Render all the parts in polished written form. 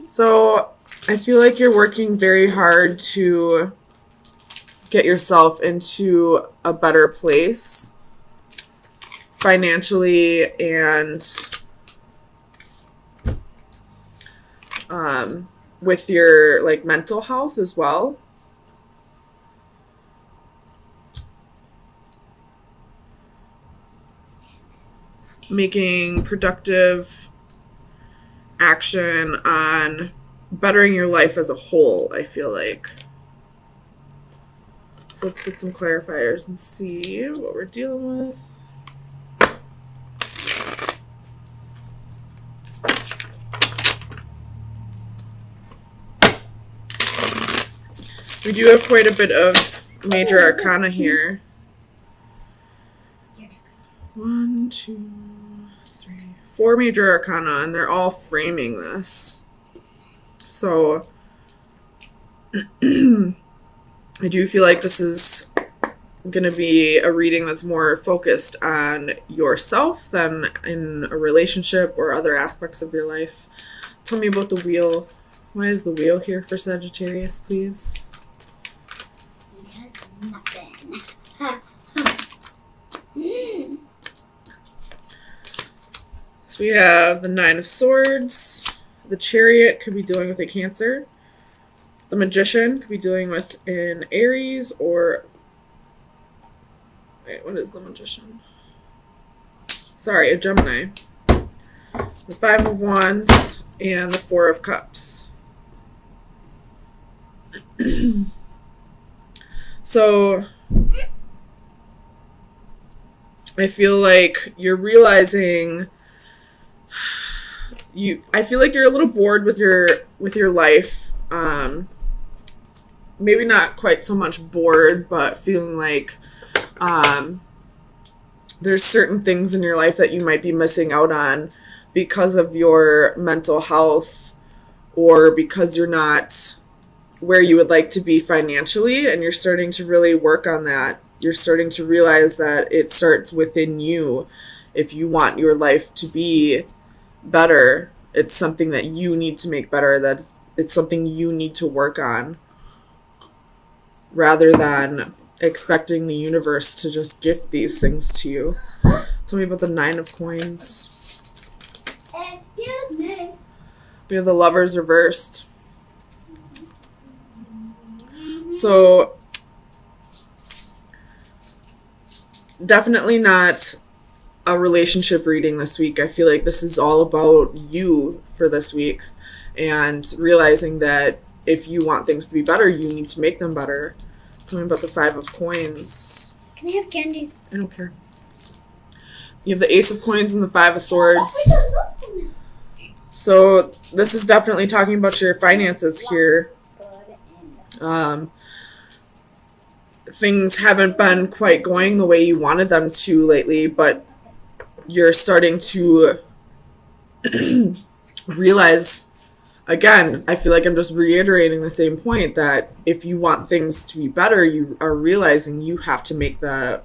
So I feel like you're working very hard to get yourself into a better place financially and with your like mental health as well. Making productive action on bettering your life as a whole, I feel like. So let's get some clarifiers and see what we're dealing with. We do have quite a bit of major arcana here. 1, 2, 3, 4 major arcana, and they're all framing this. So I do feel like this is going to be a reading that's more focused on yourself than in a relationship or other aspects of your life. Tell me about the wheel. Why is the wheel here for Sagittarius, please? Nothing. So we have the 9 of Swords. The Chariot could be dealing with a Cancer. The Magician could be dealing with an Aries or... Wait, what is the Magician? Sorry, a Gemini. The 5 of Wands and the 4 of Cups. So I feel like you're realizing I feel like you're a little bored with your life. Maybe not quite so much bored, but feeling like there's certain things in your life that you might be missing out on because of your mental health or because you're not where you would like to be financially, and you're starting to really work on that. You're starting to realize that it starts within you. If you want your life to be better, it's something that you need to make better, it's something you need to work on, rather than expecting the universe to just gift these things to you. Tell me about the 9 of Coins. Excuse me. We have the Lovers reversed. So definitely not a relationship reading this week. I feel like this is all about you for this week, and realizing that if you want things to be better, you need to make them better. Tell me about the 5 of Coins. Can I have candy? I don't care. You have the Ace of Coins and the 5 of Swords. So this is definitely talking about your finances here. Things haven't been quite going the way you wanted them to lately, but you're starting to realize, again, I feel like I'm just reiterating the same point, that if you want things to be better, you are realizing you have to make the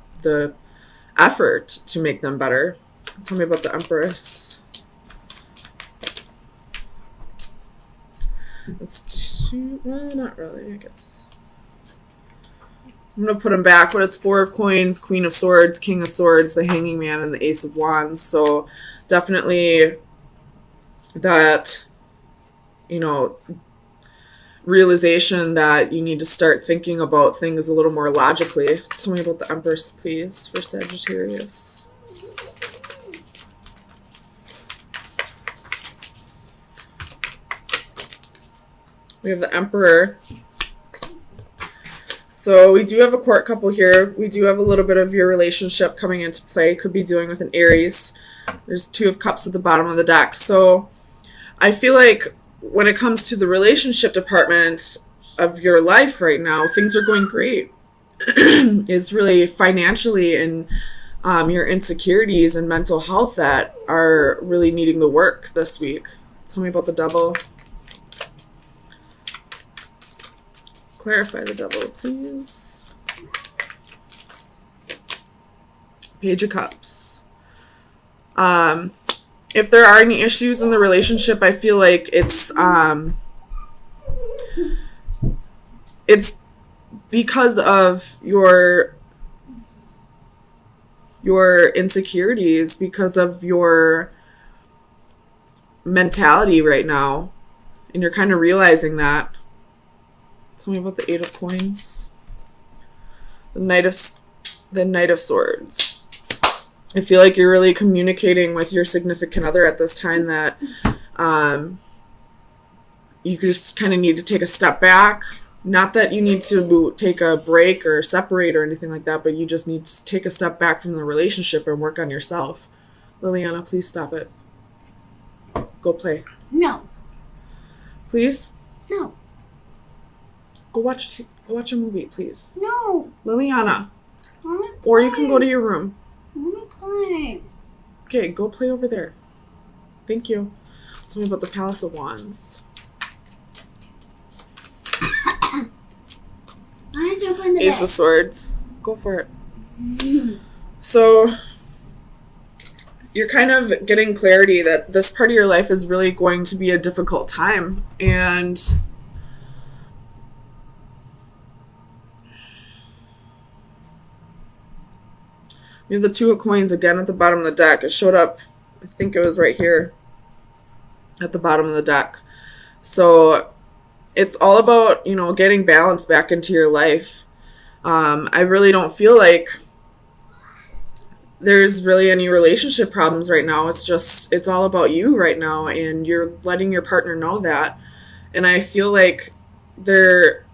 effort to make them better. Tell me about the Empress. It's 2, well, not really, I guess. I'm going to put them back, but it's 4 of Coins, Queen of Swords, King of Swords, the Hanging Man, and the Ace of Wands. So definitely that, realization that you need to start thinking about things a little more logically. Tell me about the Empress, please, for Sagittarius. We have the Emperor. So we do have a court couple here. We do have a little bit of your relationship coming into play. Could be dealing with an Aries. There's 2 of Cups at the bottom of the deck. So I feel like when it comes to the relationship department of your life right now, things are going great. It's really financially and your insecurities and mental health that are really needing the work this week. Tell me about the Devil. Clarify the Devil, please. Page of Cups. if there are any issues in the relationship, I feel like it's because of your insecurities, because of your mentality right now, and you're kind of realizing that. Tell me about the Eight of Coins. The Knight of Swords. I feel like you're really communicating with your significant other at this time that you just kind of need to take a step back. Not that you need to take a break or separate or anything like that, but you just need to take a step back from the relationship and work on yourself. Liliana, please stop it. Go play. No. Please? No. Go watch a movie, please. No. Liliana. I wanna play. Or you can go to your room. I want to play. Okay, go play over there. Thank you. Tell me about the Palace of Wands. I want to jump in the Ace bed. of Swords. Go for it. So, you're kind of getting clarity that this part of your life is really going to be a difficult time. And we have the Two of Coins again at the bottom of the deck. It showed up, I think it was right here at the bottom of the deck. So it's all about, getting balance back into your life. I really don't feel like there's really any relationship problems right now. It's all about you right now, and you're letting your partner know that. And I feel like they're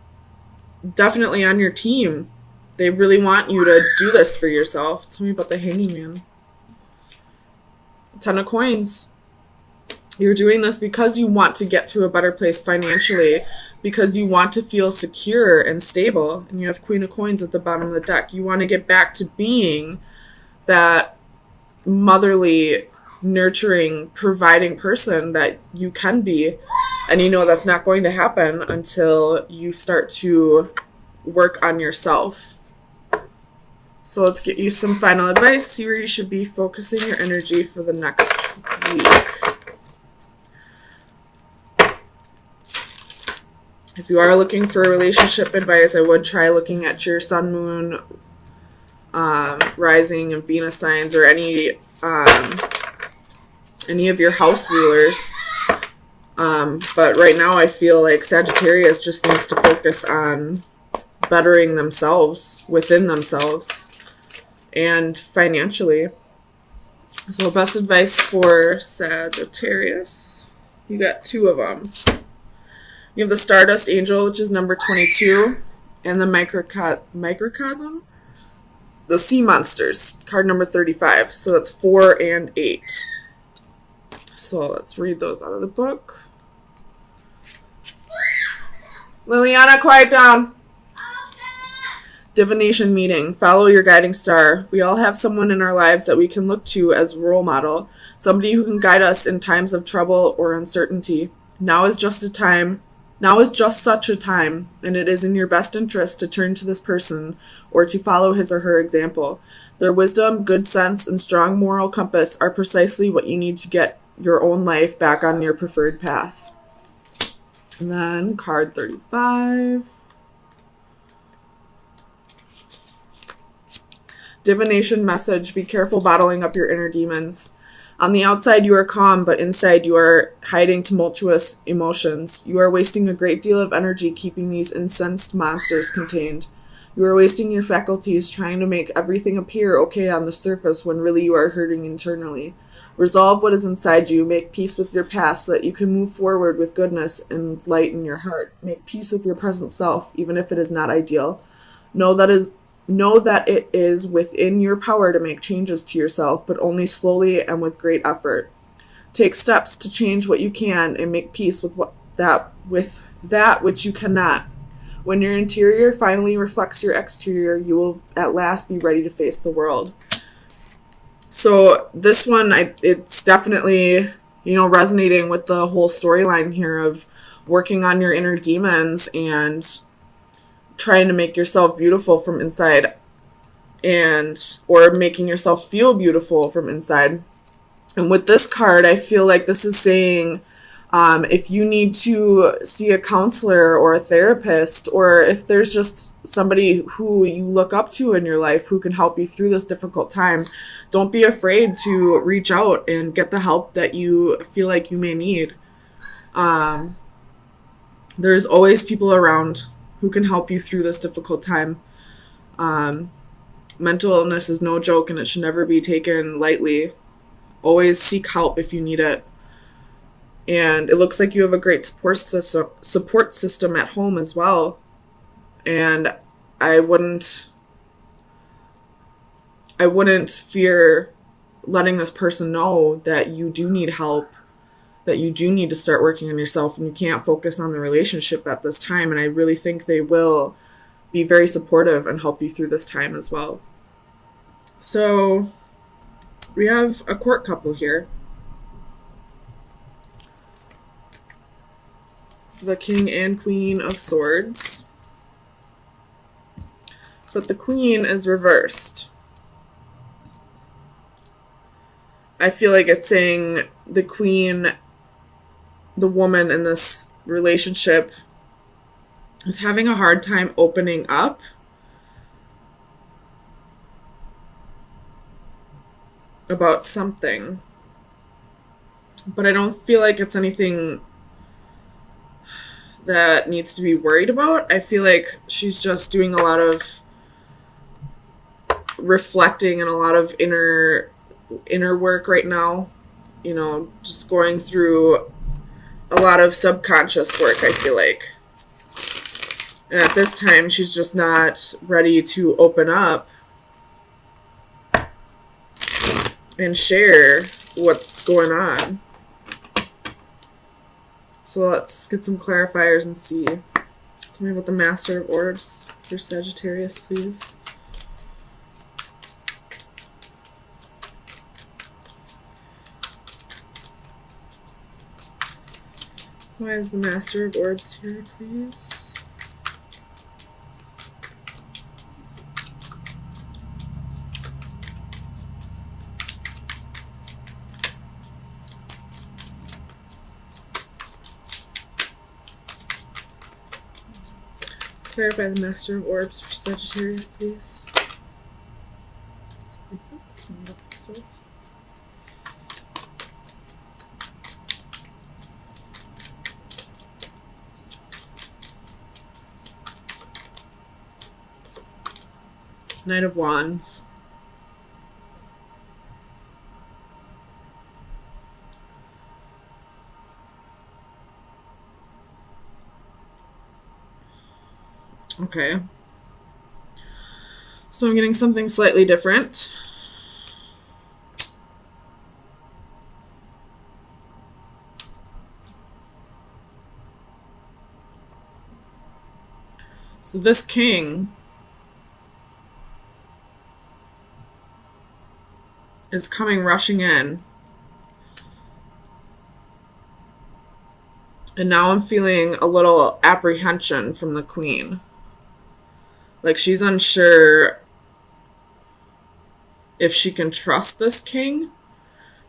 definitely on your team. They really want you to do this for yourself. Tell me about the Hanging Man. Ten of Coins. You're doing this because you want to get to a better place financially, because you want to feel secure and stable. And you have Queen of Coins at the bottom of the deck. You want to get back to being that motherly, nurturing, providing person that you can be. And you know that's not going to happen until you start to work on yourself. So let's get you some final advice. See where you should be focusing your energy for the next week. If you are looking for relationship advice, I would try looking at your sun, moon, rising, and Venus signs, or any of your house rulers. But right now I feel like Sagittarius just needs to focus on bettering themselves within themselves and financially. So best advice for Sagittarius. You got two of them. You have the Stardust Angel, which is number 22, and the Microcosm, the Sea Monsters, card number 35. So that's 4 and 8. So let's read those out of the book. Liliana, quiet down. Divination meeting. Follow your guiding star. We all have someone in our lives that we can look to as a role model, somebody who can guide us in times of trouble or uncertainty. Now is just such a time, and it is in your best interest to turn to this person or to follow his or her example. Their wisdom, good sense, and strong moral compass are precisely what you need to get your own life back on your preferred path. And then card 35. Divination message. Be careful bottling up your inner demons. On the outside you are calm, but inside you are hiding tumultuous emotions. You are wasting a great deal of energy keeping these incensed monsters contained. You are wasting your faculties trying to make everything appear okay on the surface when really you are hurting internally. Resolve what is inside you. Make peace with your past so that you can move forward with goodness and light in your heart. Make peace with your present self, even if it is not ideal. Know that it is within your power to make changes to yourself, but only slowly and with great effort. Take steps to change what you can and make peace with that which you cannot. When your interior finally reflects your exterior, you will at last be ready to face the world. So this one, it's definitely, resonating with the whole storyline here of working on your inner demons and trying to make yourself beautiful from inside, or making yourself feel beautiful from inside. And with this card, I feel like this is saying if you need to see a counselor or a therapist, or if there's just somebody who you look up to in your life who can help you through this difficult time, don't be afraid to reach out and get the help that you feel like you may need. There's always people around who can help you through this difficult time. Mental illness is no joke, and it should never be taken lightly. Always seek help if you need it. And it looks like you have a great support system at home as well. And I wouldn't fear letting this person know that you do need help, that you do need to start working on yourself, and you can't focus on the relationship at this time. And I really think they will be very supportive and help you through this time as well. So we have a court couple here. The King and Queen of Swords. But the Queen is reversed. I feel like it's saying the Queen, the woman in this relationship, is having a hard time opening up. About something. But I don't feel like it's anything that needs to be worried about. I feel like she's just doing a lot of reflecting and a lot of inner work right now. You know, just going through a lot of subconscious work, I feel like. And at this time, she's just not ready to open up and share what's going on. So let's get some clarifiers and see. Tell me about the Master of Orbs for Sagittarius, please. Why is the Master of Orbs here, please? Clarify the Master of Orbs for Sagittarius, please. Knight of Wands. Okay. So I'm getting something slightly different. So this king is coming rushing in. And now I'm feeling a little apprehension from the queen. Like she's unsure if she can trust this king.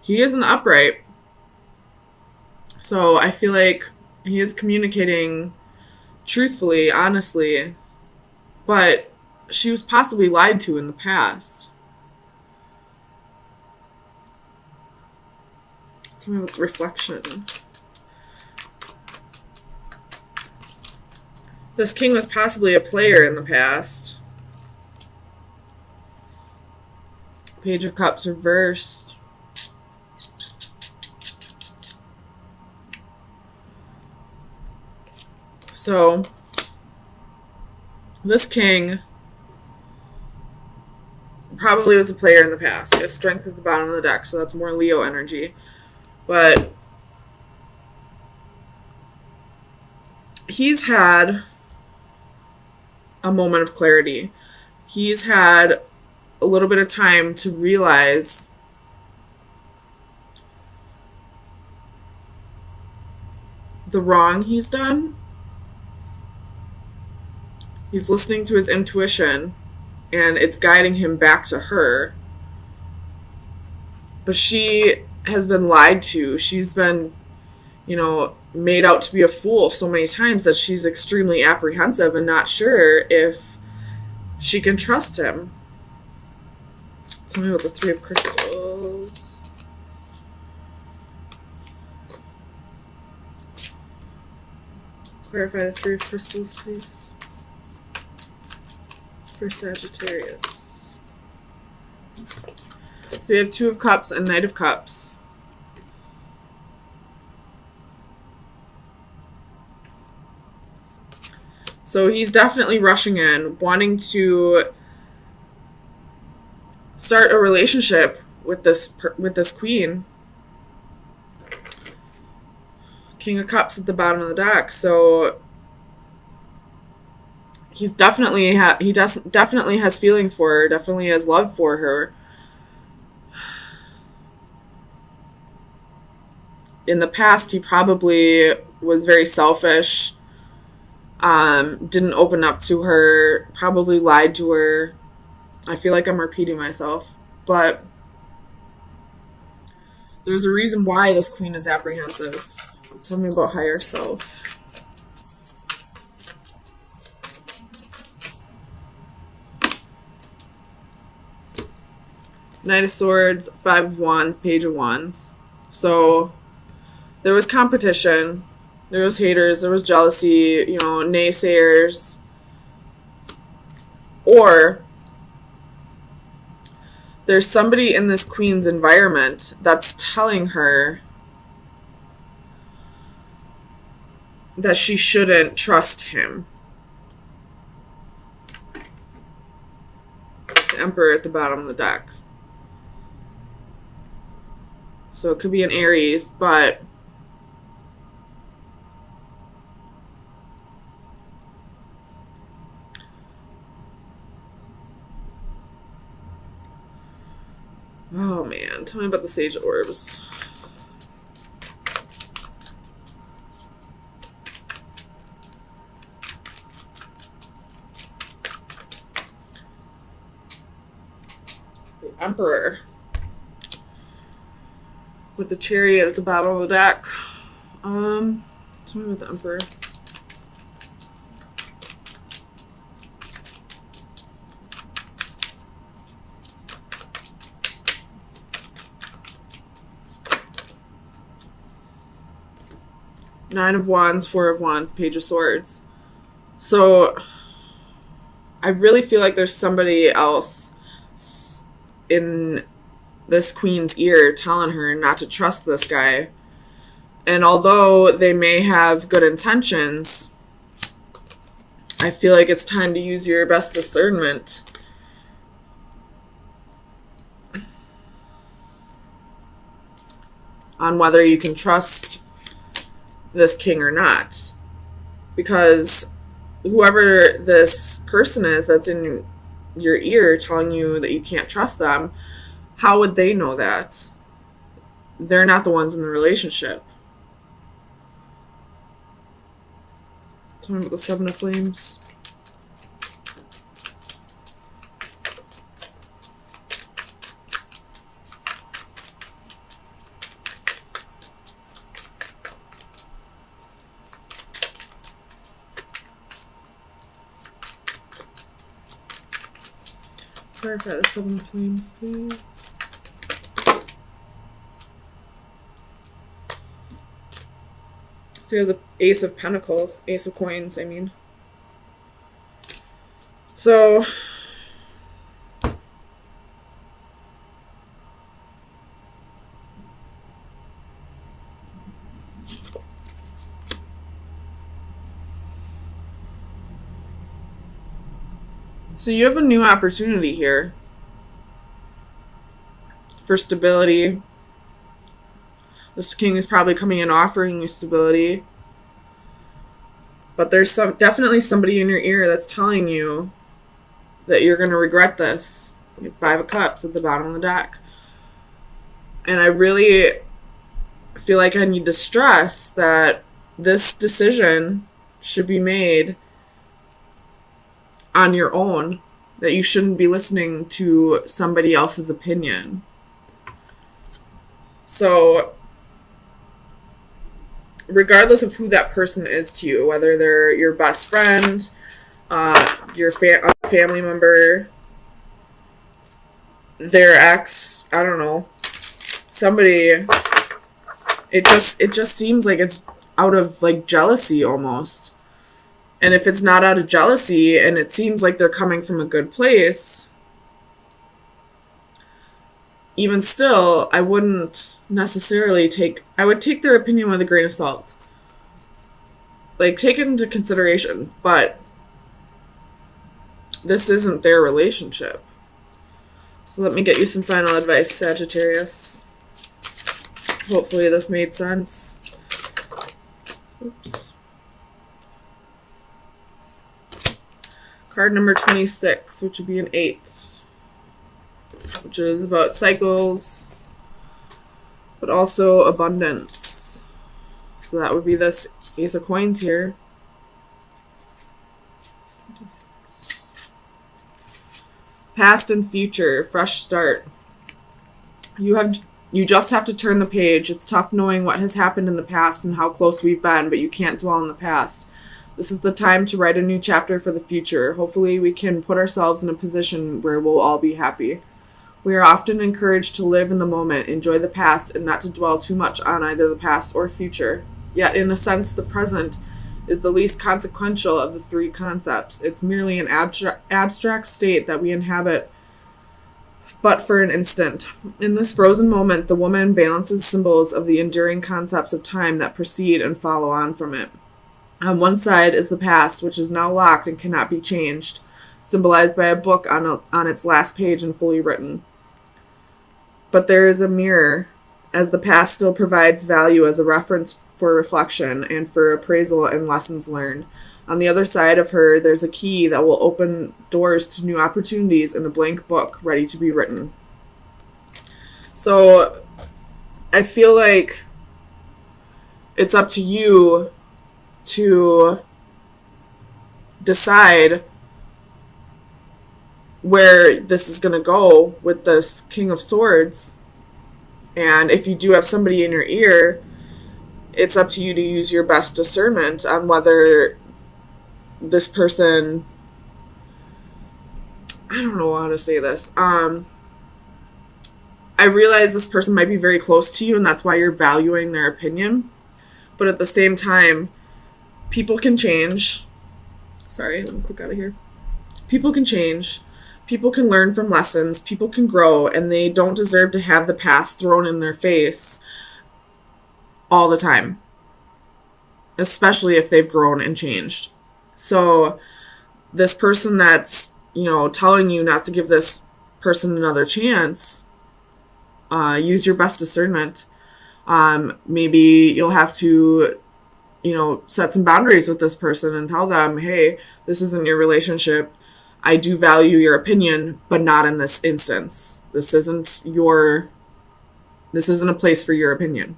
He is in the upright. So I feel like he is communicating truthfully, honestly. But she was possibly lied to in the past. It's my reflection. This king was possibly a player in the past. Page of Cups reversed. So, this king probably was a player in the past. We have Strength at the bottom of the deck, so that's more Leo energy. But he's had a moment of clarity. He's had a little bit of time to realize the wrong he's done. He's listening to his intuition, and it's guiding him back to her. But she has been lied to. She's been, made out to be a fool so many times that she's extremely apprehensive and not sure if she can trust him. Tell me about the Three of Crystals. Clarify the Three of Crystals, please. For Sagittarius. So we have Two of Cups and Knight of Cups. So he's definitely rushing in, wanting to start a relationship with this queen. King of Cups at the bottom of the deck. So he's definitely definitely has feelings for her, definitely has love for her. In the past, he probably was very selfish, didn't open up to her, probably lied to her. I feel like I'm repeating myself, but there's a reason why this queen is apprehensive. Tell me about higher self. Knight of Swords, Five of Wands, Page of Wands. So there was competition, there was haters, there was jealousy, naysayers. Or there's somebody in this queen's environment that's telling her that she shouldn't trust him. The Emperor at the bottom of the deck. So it could be an Aries, but oh man, tell me about the Sage Orbs. The Emperor with the Chariot at the bottom of the deck. Tell me about the Emperor. Nine of Wands, Four of Wands, Page of Swords. So I really feel like there's somebody else in this queen's ear telling her not to trust this guy. And although they may have good intentions, I feel like it's time to use your best discernment on whether you can trust this king or not. Because whoever this person is that's in your ear telling you that you can't trust them, how would they know that? They're not the ones in the relationship. Tell me about the Seven of Flames. Clarify the Seven of Flames, please. So you have the Ace of Pentacles, Ace of Coins, I mean. So you have a new opportunity here for stability. This king is probably coming in offering you stability. But there's definitely somebody in your ear that's telling you that you're going to regret this. You have Five of Cups at the bottom of the deck. And I really feel like I need to stress that this decision should be made on your own, that you shouldn't be listening to somebody else's opinion. So regardless of who that person is to you, whether they're your best friend, your family member, their ex, I don't know, somebody, it just seems like it's out of like jealousy almost. And if it's not out of jealousy and it seems like they're coming from a good place, even still, I wouldn't necessarily I would take their opinion with a grain of salt. Like, take it into consideration, but this isn't their relationship. So let me get you some final advice, Sagittarius. Hopefully this made sense. Oops. Card number 26, which would be an 8, which is about cycles, but also abundance. So that would be this Ace of Coins here. Past and future, fresh start. You just have to turn the page. It's tough knowing what has happened in the past and how close we've been, but you can't dwell in the past. This is the time to write a new chapter for the future. Hopefully we can put ourselves in a position where we'll all be happy. We are often encouraged to live in the moment, enjoy the past, and not to dwell too much on either the past or future. Yet, in a sense, the present is the least consequential of the three concepts. It's merely an abstract state that we inhabit but for an instant. In this frozen moment, the woman balances symbols of the enduring concepts of time that precede and follow on from it. On one side is the past, which is now locked and cannot be changed, symbolized by a book on its last page and fully written. But there is a mirror, as the past still provides value as a reference for reflection and for appraisal and lessons learned. On the other side of her, there's a key that will open doors to new opportunities in a blank book ready to be written. So I feel like it's up to you to decide where this is going to go with this King of Swords. And if you do have somebody in your ear, it's up to you to use your best discernment on whether this person, I don't know how to say this. I realize this person might be very close to you and that's why you're valuing their opinion. But at the same time, people can change. Sorry, let me click out of here. People can change. People can learn from lessons. People can grow, and they don't deserve to have the past thrown in their face all the time, especially if they've grown and changed. So this person that's, telling you not to give this person another chance, use your best discernment. Maybe you'll have to, set some boundaries with this person and tell them, hey, this isn't your relationship. I do value your opinion, but not in this instance. This isn't a place for your opinion.